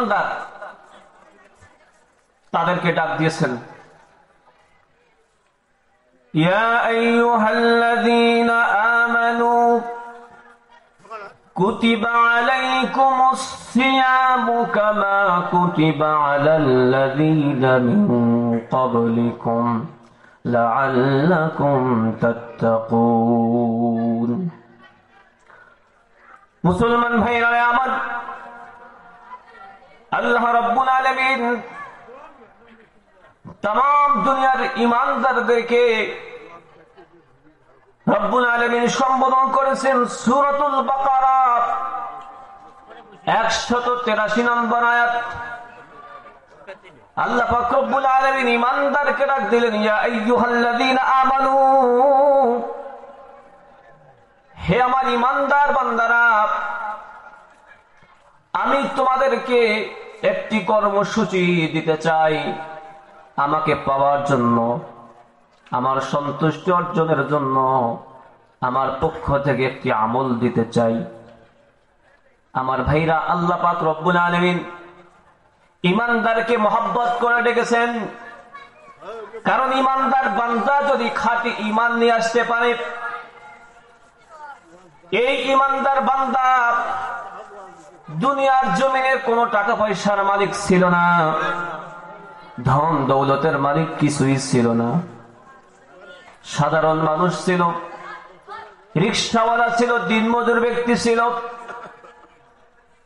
ইমানদার তাদেরকে ডাক দিয়েছেন, ইয়া আইয়ুহাল্লাযীনা আমানু কুতিবা আলাইকুমুস সিয়ামু কামা কুতিবা আলাল্লাযীনা মিন ক্বাবলিকুম লাআল্লাকুম তাত্তাকুন। মুসলমান ভাইরা আমার, আল্লাহ রাব্বুল আলামিন तमाम দুনিয়ার ঈমানদারদেরকে রব্বুল আলামিন সম্বোধন করেছেন সূরাতুল বাকারা 183 নম্বর আয়াত। আল্লাহ পাক রব্বুল আলামিন ঈমানদারকে ডাক দিলেন, ইয়া আইয়ুহাল্লাযীনা আমানু, হে আমার ঈমানদার বান্দারা, আমি তোমাদেরকে একটি কর্মসূচি দিতে চাই। আমাকে পাওয়ার জন্য, আমার সন্তুষ্টি অর্জনের জন্য আমার পক্ষ থেকে একটি আমল দিতে চাই। আমার ভাইরা, আল্লাহ পাক রব্বুল আলামিন ঈমানদারকে মহব্বত করে ডেকেছেন, কারণ ঈমানদার বান্দা যদি খাঁটি ঈমান নিয়ে আসতে পারে, এই ঈমানদার বান্দা দুনিয়ার জমিনের কোনো টাকা পয়সার মালিক ছিল না, ধন দৌলতের মালিক কিছুই ছিল না, সাধারণ মানুষ ছিল, রিকশাওয়ালা ছিল, দিনমজুর ব্যক্তি ছিল,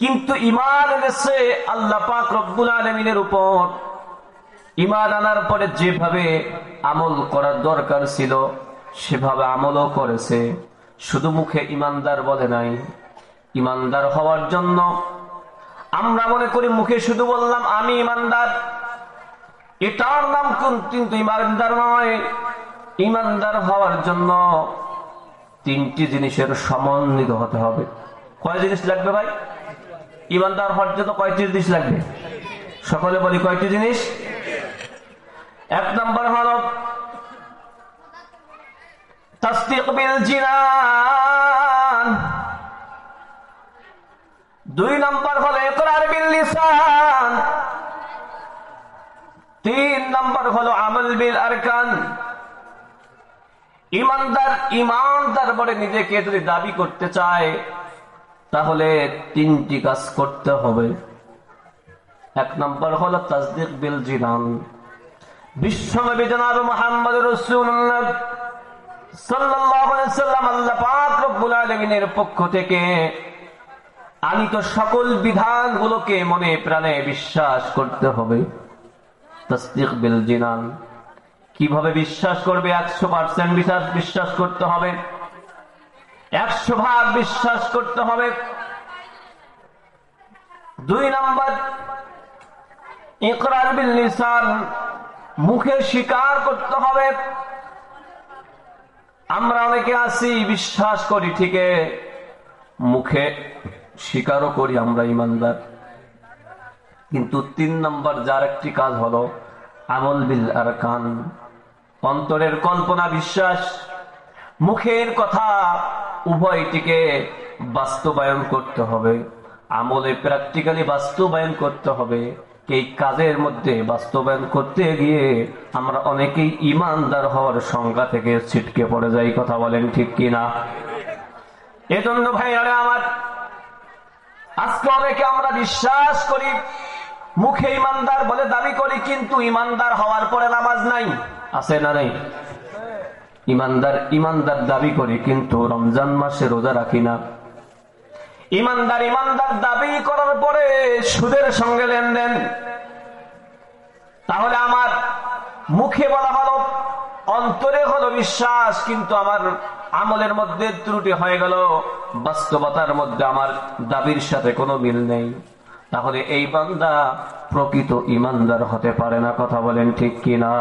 কিন্তু ঈমান এনেছে আল্লাহ পাক রব্বুল আলামিনের উপর। ঈমান আনার পরে যেভাবে আমল করার দরকার ছিল সেভাবে আমলও করেছে, শুধু মুখে ঈমানদার বলে নাই। ঈমানদার হওয়ার জন্য আমরা মনে করি মুখে শুধু বললাম আমি ঈমানদার, এটার নাম কিন্তু ঈমানদার নয়। ঈমানদার হওয়ার জন্য তিনটি জিনিসের সমন্বিত হতে হবে। কয় জিনিস লাগবে ভাই? ঈমানদার হওয়ার জন্য কয়টি জিনিস লাগবে? সকলে বলি কয়টি জিনিস? এক নম্বর হলো তাসদীক বিল জিনান, দুই নম্বর হলো ইকরার বিল লিসান, তিন নম্বর হলো আমল বিল আরকান। ঈমানদার বলে নিজেকে যদি দাবি করতে চায় তাহলে তিনটি কাজ করতে হবে। এক নম্বর হলো তাসদীক বিল জিনান। বিশ্বনবী জনাব মুহাম্মদ রাসূলুল্লাহ সাল্লাল্লাহু আলাইহি ওয়াসাল্লাম আল্লাহ পাক রব্বুল আলামিনের পক্ষ থেকে আনিত সকল বিধানগুলোকে মনে প্রাণে বিশ্বাস করতে হবে। তাসদীক বিল জিনান কিভাবে বিশ্বাস করবে? 100% বিশ্বাস করতে হবে, 100 ভাগ বিশ্বাস করতে হবে। দুই নম্বর ইকরার বিল লিসান, মুখে স্বীকার করতে হবে। আমরা অনেকে আছি বিশ্বাস করি ঠিকই, মুখে স্বীকারও করি আমরা ঈমানদার, কিন্তু তিন নম্বর যার একটি কাজ হলো আমল বিল আরকান, অন্তরের কল্পনা বিশ্বাস, মুখের কথা উভয়টিকে বাস্তবায়ন করতে হবে, আমলে প্র্যাকটিক্যালি বাস্তবায়ন করতে হবে। এই কাজের মধ্যে বাস্তবায়ন করতে গিয়ে আমরা অনেকেই ঈমানদার হওয়ার সংজ্ঞা থেকে ছিটকে পড়ে যাই। কথা বলেন ঠিক কিনা? এজন্য ভাইরা আমার, আজকে অনেকে আমরা বিশ্বাস করি, মুখে ঈমানদার বলে দাবি করি, কিন্তু ঈমানদার হওয়ার পরে নামাজ নাই, আছে না নাই? ঈমানদার দাবি করি কিন্তু রমজান মাসে রোজা রাখি না। ঈমানদার দাবি করার পরে সুদের সঙ্গে লেনদেন। তাহলে আমার মুখে বলা হলো, অন্তরে হলো বিশ্বাস, কিন্তু আমার আমলের মধ্যে ত্রুটি হয়ে গেল, বাস্তবতার মধ্যে আমার দাবির সাথে কোনো মিল নেই। তাহলে এই বান্দা প্রকৃত ঈমানদার হতে পারে না। কথা বলেন ঠিক কিনা?